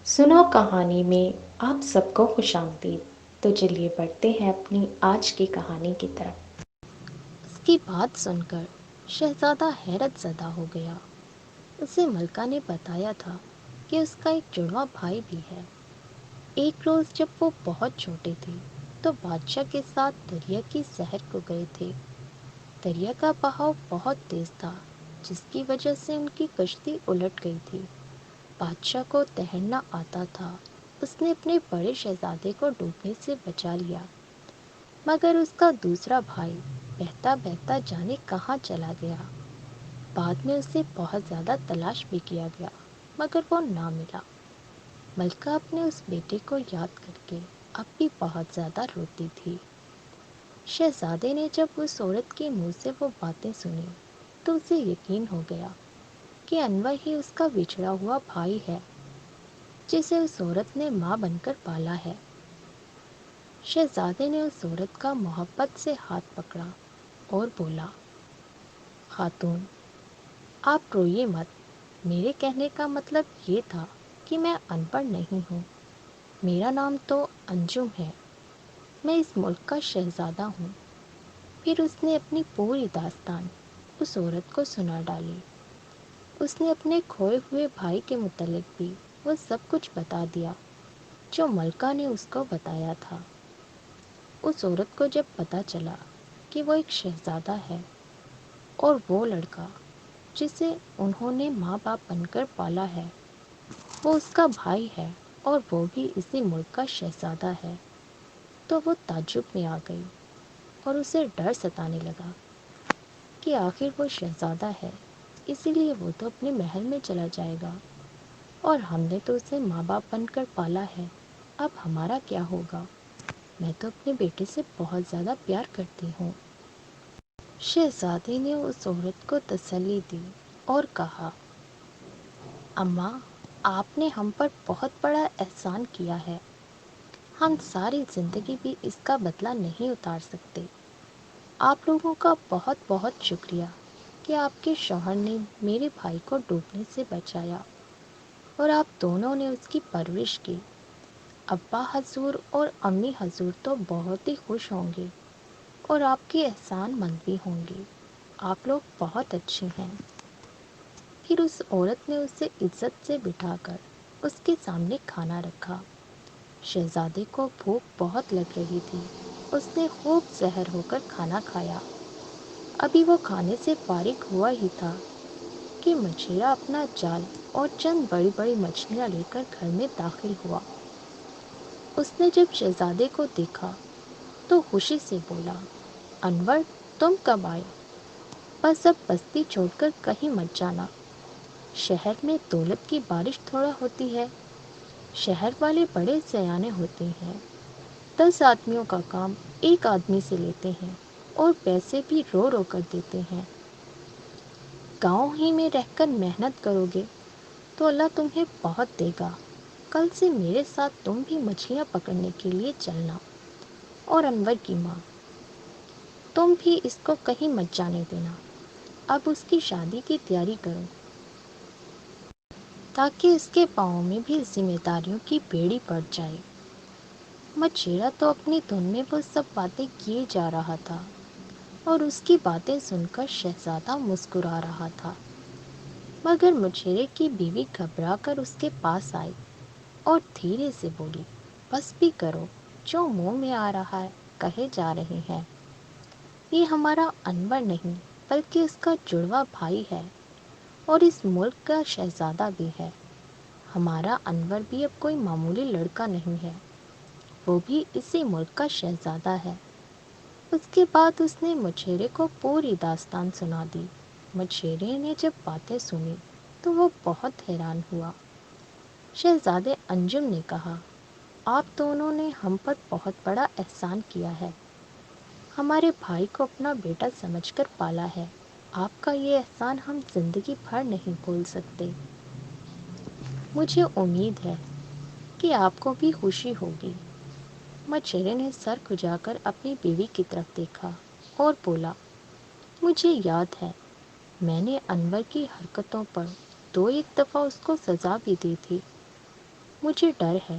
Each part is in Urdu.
سنو کہانی میں آپ سب کو خوش آمدید۔ تو چلیے بڑھتے ہیں اپنی آج کی کہانی کی طرف۔ اس کی بات سن کر شہزادہ حیرت زدہ ہو گیا۔ اسے ملکہ نے بتایا تھا کہ اس کا ایک جڑواں بھائی بھی ہے۔ ایک روز جب وہ بہت چھوٹے تھے تو بادشاہ کے ساتھ دریا کی سیر کو گئے تھے۔ دریا کا بہاؤ بہت تیز تھا، جس کی وجہ سے ان کی کشتی الٹ گئی تھی۔ بادشاہ کو تیرنا آتا تھا۔ اس نے اپنے بڑے شہزادے کو ڈوبنے سے بچا لیا، مگر اس کا دوسرا بھائی بہتا بہتا جانے کہاں چلا گیا۔ بعد میں اسے بہت زیادہ تلاش بھی کیا گیا، مگر وہ نہ ملا۔ ملکہ اپنے اس بیٹے کو یاد کر کے اب بھی بہت زیادہ روتی تھی۔ شہزادے نے جب اس عورت کے منہ سے وہ باتیں سنی تو اسے یقین ہو گیا کہ انور ہی اس کا بچھڑا ہوا بھائی ہے، جسے اس عورت نے ماں بن کر پالا ہے۔ شہزادے نے اس عورت کا محبت سے ہاتھ پکڑا اور بولا، خاتون، آپ روئیے مت۔ میرے کہنے کا مطلب یہ تھا کہ میں ان پڑھ نہیں ہوں۔ میرا نام تو انجم ہے۔ میں اس ملک کا شہزادہ ہوں۔ پھر اس نے اپنی پوری داستان اس عورت کو سنا ڈالی۔ اس نے اپنے کھوئے ہوئے بھائی کے متعلق بھی وہ سب کچھ بتا دیا جو ملکہ نے اس کو بتایا تھا۔ اس عورت کو جب پتہ چلا کہ وہ ایک شہزادہ ہے اور وہ لڑکا جسے انہوں نے ماں باپ بن کر پالا ہے وہ اس کا بھائی ہے اور وہ بھی اسی ملک کا شہزادہ ہے، تو وہ تعجب میں آ گئی اور اسے ڈر ستانے لگا کہ آخر وہ شہزادہ ہے، اسی لیے وہ تو اپنے محل میں چلا جائے گا اور ہم نے تو اسے ماں باپ بن کر پالا ہے، اب ہمارا کیا ہوگا؟ میں تو اپنے بیٹے سے بہت زیادہ پیار کرتی ہوں۔ شہزادے نے اس عورت کو تسلی دی اور کہا، اماں، آپ نے ہم پر بہت بڑا احسان کیا ہے۔ ہم ساری زندگی بھی اس کا بدلہ نہیں اتار سکتے۔ آپ لوگوں کا بہت بہت شکریہ کہ آپ کے شوہر نے میرے بھائی کو ڈوبنے سے بچایا اور آپ دونوں نے اس کی پرورش کی۔ ابا حضور اور امی حضور تو بہت ہی خوش ہوں گے اور آپ کے احسان مند بھی ہوں گے۔ آپ لوگ بہت اچھے ہیں۔ پھر اس عورت نے اسے عزت سے بٹھا کر اس کے سامنے کھانا رکھا۔ شہزادے کو بھوک بہت لگ رہی تھی۔ اس نے خوب سحر ہو کر کھانا کھایا۔ ابھی وہ کھانے سے فارغ ہوا ہی تھا کہ مچھیرا اپنا جال اور چند بڑی بڑی مچھلیاں لے کر گھر میں داخل ہوا۔ اس نے جب شہزادے کو دیکھا تو خوشی سے بولا، انور، تم کب آئے؟ بس اب بستی چھوڑ کر کہیں مت جانا۔ شہر میں دولت کی بارش تھوڑا ہوتی ہے۔ شہر والے بڑے سیانے ہوتے ہیں۔ 10 آدمیوں کا کام ایک آدمی سے لیتے ہیں اور پیسے بھی رو رو کر دیتے ہیں۔ گاؤں ہی میں رہ کر محنت کرو گے تو اللہ تمہیں بہت دے گا۔ کل سے میرے ساتھ تم بھی مچھلیاں پکڑنے کے لیے چلنا۔ اور انور کی ماں، تم بھی اس کو کہیں مت جانے دینا۔ اب اس کی شادی کی تیاری کرو تاکہ اس کے پاؤں میں بھی ذمہ داریوں کی بیڑی پڑ جائے۔ مچھیرا تو اپنی دھن میں وہ سب باتیں کیے جا رہا تھا اور اس کی باتیں سن کر شہزادہ مسکرا رہا تھا، مگر مچھیرے کی بیوی گھبرا کر اس کے پاس آئی اور دھیرے سے بولی، بس بھی کرو، جو منہ میں آ رہا ہے کہے جا رہے ہیں۔ یہ ہمارا انور نہیں بلکہ اس کا جڑواں بھائی ہے اور اس ملک کا شہزادہ بھی ہے۔ ہمارا انور بھی اب کوئی معمولی لڑکا نہیں ہے، وہ بھی اسی ملک کا شہزادہ ہے۔ اس کے بعد اس نے مچھیرے کو پوری داستان سنا دی۔ مچھیرے نے جب باتیں سنی تو وہ بہت حیران ہوا۔ شہزادے انجم نے کہا، آپ دونوں نے ہم پر بہت بڑا احسان کیا ہے۔ ہمارے بھائی کو اپنا بیٹا سمجھ کر پالا ہے۔ آپ کا یہ احسان ہم زندگی بھر نہیں بھول سکتے۔ مجھے امید ہے کہ آپ کو بھی خوشی ہوگی۔ مچھیرے نے سر کھجا کر اپنی بیوی کی طرف دیکھا اور بولا، مجھے یاد ہے میں نے انور کی حرکتوں پر 2 ایک دفعہ اس کو سزا بھی دی تھی۔ مجھے ڈر ہے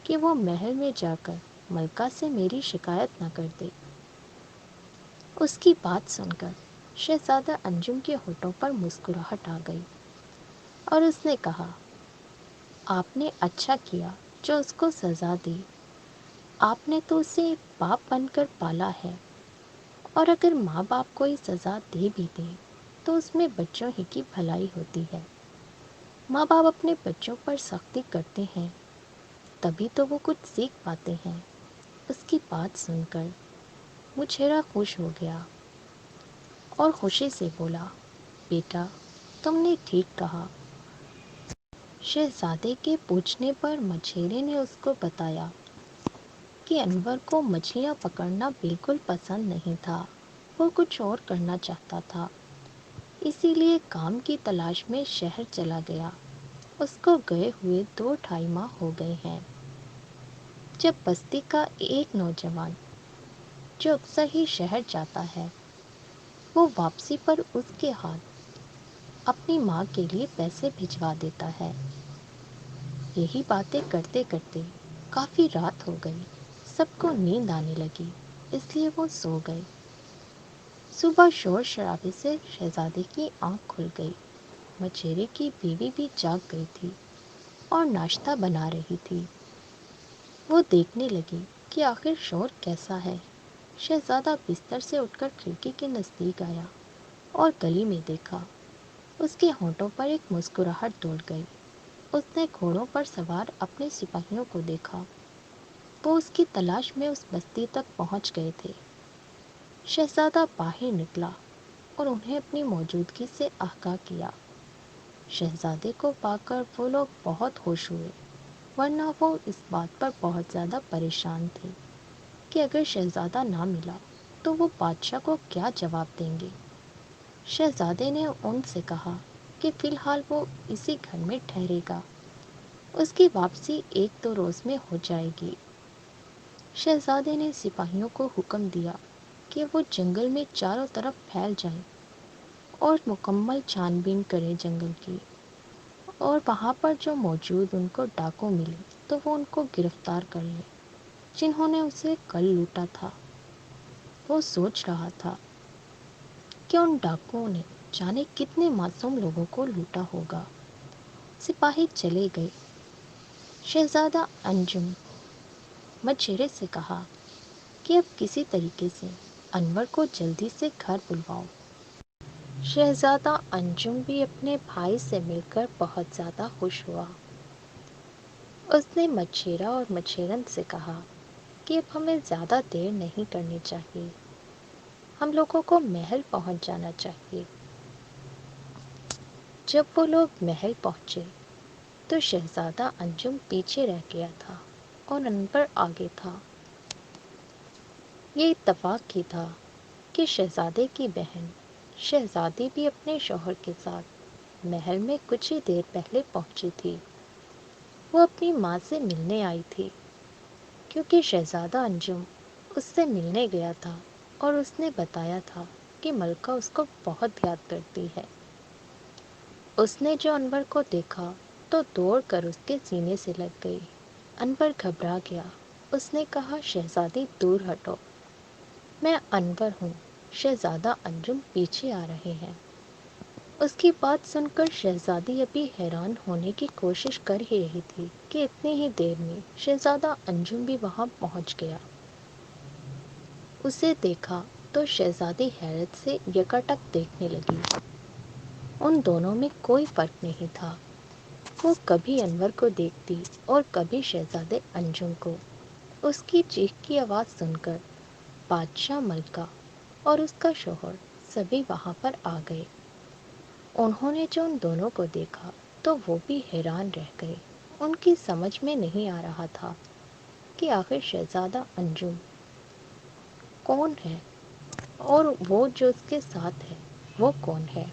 کہ وہ محل میں جا کر ملکہ سے میری شکایت نہ کر دے۔ اس کی بات سن کر شہزادہ انجم کے ہونٹوں پر مسکراہٹ آ گئی اور اس نے کہا، آپ نے اچھا کیا جو اس کو سزا دی۔ آپ نے تو اسے باپ بن کر پالا ہے، اور اگر ماں باپ کوئی سزا دے بھی دیں تو اس میں بچوں ہی کی بھلائی ہوتی ہے۔ ماں باپ اپنے بچوں پر سختی کرتے ہیں تبھی تو وہ کچھ سیکھ پاتے ہیں۔ اس کی بات سن کر مچھیرا خوش ہو گیا اور خوشی سے بولا، بیٹا تم نے ٹھیک کہا۔ شہزادے کے پوچھنے پر مچھیرے نے اس کو بتایا کہ انور کو مچھلیاں پکڑنا بالکل پسند نہیں تھا، وہ کچھ اور کرنا چاہتا تھا، اسی لیے کام کی تلاش میں شہر چلا گیا۔ اس کو گئے ہوئے 2 ڈھائی ماہ ہو گئے ہیں۔ جب بستی کا ایک نوجوان جو اکثر ہی شہر جاتا ہے، وہ واپسی پر اس کے ہاتھ اپنی ماں کے لیے پیسے بھجوا دیتا ہے۔ یہی باتیں کرتے کرتے کافی رات ہو گئی، سب کو نیند آنے لگی، اس لیے وہ سو گئے۔ صبح شور شرابے سے شہزادے کی آنکھ کھل گئی۔ مچھیرے کی بیوی بھی جاگ گئی تھی اور ناشتہ بنا رہی تھی۔ وہ دیکھنے لگی کہ آخر شور کیسا ہے۔ شہزادہ بستر سے اٹھ کر کھڑکی کے نزدیک آیا اور گلی میں دیکھا۔ اس کے ہونٹوں پر ایک مسکراہٹ دوڑ گئی۔ اس نے گھوڑوں پر سوار اپنے سپاہیوں کو دیکھا۔ وہ اس کی تلاش میں اس بستی تک پہنچ گئے تھے۔ شہزادہ باہر نکلا اور انہیں اپنی موجودگی سے آگاہ کیا۔ شہزادے کو پا کر وہ لوگ بہت خوش ہوئے، ورنہ وہ اس بات پر بہت زیادہ پریشان تھے کہ اگر شہزادہ نہ ملا تو وہ بادشاہ کو کیا جواب دیں گے۔ شہزادے نے ان سے کہا کہ فی الحال وہ اسی گھر میں ٹھہرے گا، اس کی واپسی 1-2 روز میں ہو جائے گی۔ شہزادے نے سپاہیوں کو حکم دیا کہ وہ جنگل میں چاروں طرف پھیل جائیں اور مکمل چھان بین کریں جنگل کی، اور وہاں پر جو موجود ان کو ڈاکو ملے تو وہ ان کو گرفتار کر لیں جنہوں نے اسے کل لوٹا تھا۔ وہ سوچ رہا تھا کہ ان ڈاکوؤں نے جانے کتنے معصوم لوگوں کو لوٹا ہوگا۔ سپاہی چلے گئے۔ شہزادہ انجم مچھیرے سے کہا کہ اب کسی طریقے سے انور کو جلدی سے گھر بلواؤ۔ شہزادہ انجم بھی اپنے بھائی سے مل کر بہت زیادہ خوش ہوا۔ اس نے مچھیرا اور مچھیرن سے کہا کہ اب ہمیں زیادہ دیر نہیں کرنی چاہیے، ہم لوگوں کو محل پہنچ جانا چاہیے۔ جب وہ لوگ محل پہنچے تو شہزادہ انجم پیچھے رہ گیا تھا اور انور آگے تھا۔ یہ اتفاق ہی تھا کہ شہزادے کی بہن شہزادی بھی اپنے شوہر کے ساتھ محل میں کچھ ہی دیر پہلے پہنچی تھی۔ وہ اپنی ماں سے ملنے آئی تھی کیونکہ شہزادہ انجم اس سے ملنے گیا تھا اور اس نے بتایا تھا کہ ملکہ اس کو بہت یاد کرتی ہے۔ اس نے جو انور کو دیکھا تو دوڑ کر اس کے سینے سے لگ گئی۔ انور گھبرا گیا۔ اس نے کہا، شہزادی دور ہٹو، میں انور ہوں، شہزادہ انجم پیچھے آ رہے ہیں۔ اس کی بات سن کر شہزادی ابھی حیران ہونے کی کوشش کر ہی رہی تھی کہ اتنی ہی دیر میں شہزادہ انجم بھی وہاں پہنچ گیا۔ اسے دیکھا تو شہزادی حیرت سے یکاٹک دیکھنے لگی۔ ان دونوں میں کوئی فرق نہیں تھا۔ وہ کبھی انور کو دیکھتی اور کبھی شہزادے انجم کو۔ اس کی چیخ کی آواز سن کر بادشاہ، ملکہ اور اس کا شوہر سبھی وہاں پر آ گئے۔ انہوں نے جو ان دونوں کو دیکھا تو وہ بھی حیران رہ گئے۔ ان کی سمجھ میں نہیں آ رہا تھا کہ آخر شہزادہ انجم کون ہے اور وہ جو اس کے ساتھ ہے وہ کون ہے۔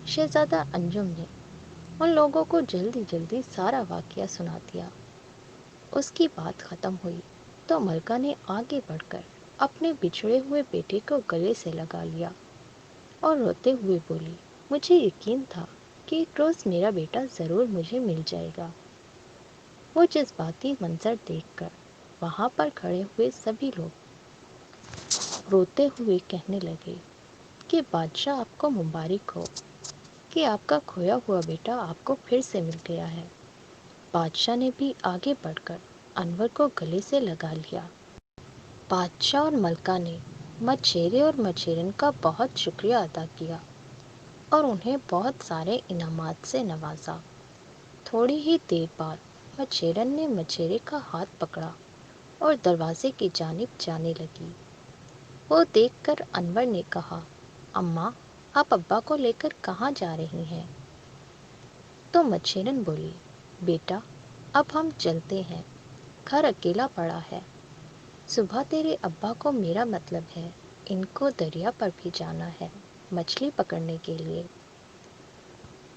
شہزادہ انجم نے ان لوگوں کو جلدی جلدی سارا واقعہ سنا دیا۔ اس کی بات ختم ہوئی تو ملکہ نے آگے بڑھ کر اپنے بچھڑے ہوئے بیٹے کو گلے سے لگا لیا اور روتے ہوئے بولی، مجھے یقین تھا کہ ایک روز میرا بیٹا ضرور مجھے مل جائے گا۔ وہ جذباتی منظر دیکھ کر وہاں پر کھڑے ہوئے سبھی لوگ روتے ہوئے کہنے لگے کہ بادشاہ آپ کو مبارک ہو کہ آپ کا کھویا ہوا بیٹا آپ کو پھر سے مل گیا ہے۔ بادشاہ نے بھی آگے بڑھ کر انور کو گلے سے لگا لیا۔ بادشاہ اور ملکہ نے مچھیرے اور مچھیرن کا بہت شکریہ ادا کیا اور انہیں بہت سارے انعامات سے نوازا۔ تھوڑی ہی دیر بعد مچھیرن نے مچھیرے کا ہاتھ پکڑا اور دروازے کی جانب جانے لگی۔ وہ دیکھ کر انور نے کہا، اماں آپ ابا کو لے کر کہاں جا رہی ہیں؟ تو مچھیرن بولی، بیٹا اب ہم چلتے ہیں، گھر اکیلا پڑا ہے۔ صبح تیرے ابا کو میرا مطلب ہے ان کو دریا پر بھی جانا ہے مچھلی پکڑنے کے لیے۔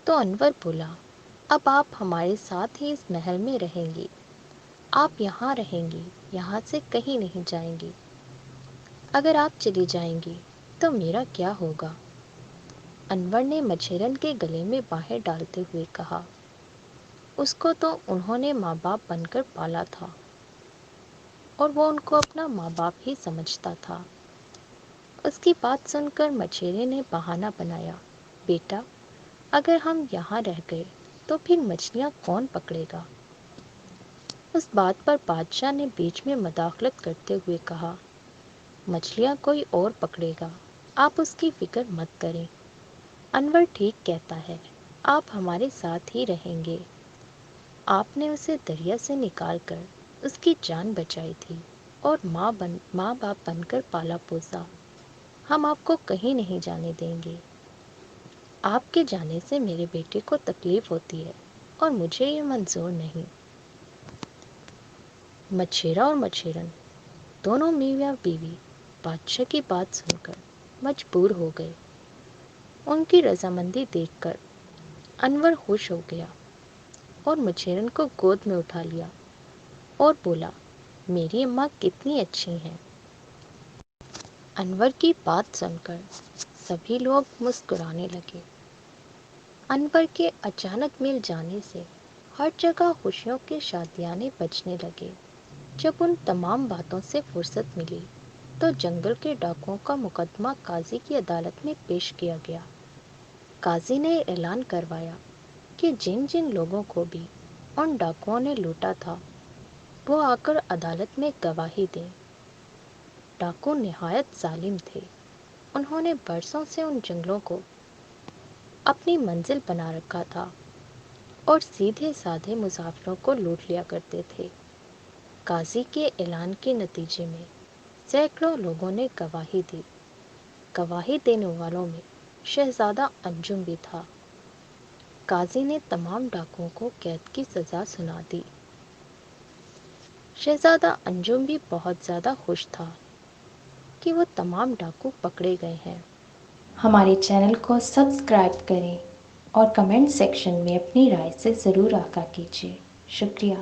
تو انور بولا، اب آپ ہمارے ساتھ ہی اس محل میں رہیں گی، آپ یہاں رہیں گی، یہاں سے کہیں نہیں جائیں گی۔ اگر آپ چلی جائیں گی تو میرا کیا ہوگا؟ انور نے مچھیرن کے گلے میں باہیں ڈالتے ہوئے کہا، اس کو تو انہوں نے ماں باپ بن کر پالا تھا اور وہ ان کو اپنا ماں باپ ہی سمجھتا تھا۔ اس کی بات سن کر مچھیرے نے بہانہ بنایا، بیٹا اگر ہم یہاں رہ گئے تو پھر مچھلیاں کون پکڑے گا؟ اس بات پر بادشاہ نے بیچ میں مداخلت کرتے ہوئے کہا، مچھلیاں کوئی اور پکڑے گا، آپ اس کی فکر مت کریں۔ انور ٹھیک کہتا ہے، آپ ہمارے ساتھ ہی رہیں گے۔ آپ نے اسے دریا سے نکال کر اس کی جان بچائی تھی اور ماں باپ بن کر پالا پوسا۔ ہم آپ کو کہیں نہیں جانے دیں گے۔ آپ کے جانے سے میرے بیٹے کو تکلیف ہوتی ہے اور مجھے یہ منظور نہیں۔ مچھیرا اور مچھیرن دونوں میاں بیوی بادشاہ کی بات سن کر مجبور ہو گئے۔ ان کی رضامندی دیکھ کر انور خوش ہو گیا اور مچھیرن کو گود میں اٹھا لیا اور بولا، میری اماں کتنی اچھی ہیں۔ انور کی بات سن کر سبھی لوگ مسکرانے لگے۔ انور کے اچانک مل جانے سے ہر جگہ خوشیوں کے شادیانے بجنے لگے۔ جب ان تمام باتوں سے فرصت ملی تو جنگل کے ڈاکوؤں کا مقدمہ قاضی کی عدالت میں پیش کیا گیا۔ قاضی نے اعلان کروایا کہ جن جن لوگوں کو بھی ان ڈاکوؤں نے لوٹا تھا وہ آ کر عدالت میں گواہی دیں۔ ڈاکو نہایت ظالم تھے۔ انہوں نے برسوں سے ان جنگلوں کو اپنی منزل بنا رکھا تھا اور سیدھے سادھے مسافروں کو لوٹ لیا کرتے تھے۔ قاضی کے اعلان کے نتیجے میں سینکڑوں لوگوں نے گواہی دی۔ گواہی دینے والوں میں شہزادہ انجم بھی تھا۔ قاضی نے تمام ڈاکوؤں کو قید کی سزا سنا دی۔ شہزادہ انجم بھی بہت زیادہ خوش تھا کہ وہ تمام ڈاکو پکڑے گئے ہیں۔ ہمارے چینل کو سبسکرائب کریں اور کمنٹ سیکشن میں اپنی رائے سے ضرور آگاہ کیجیے۔ شکریہ۔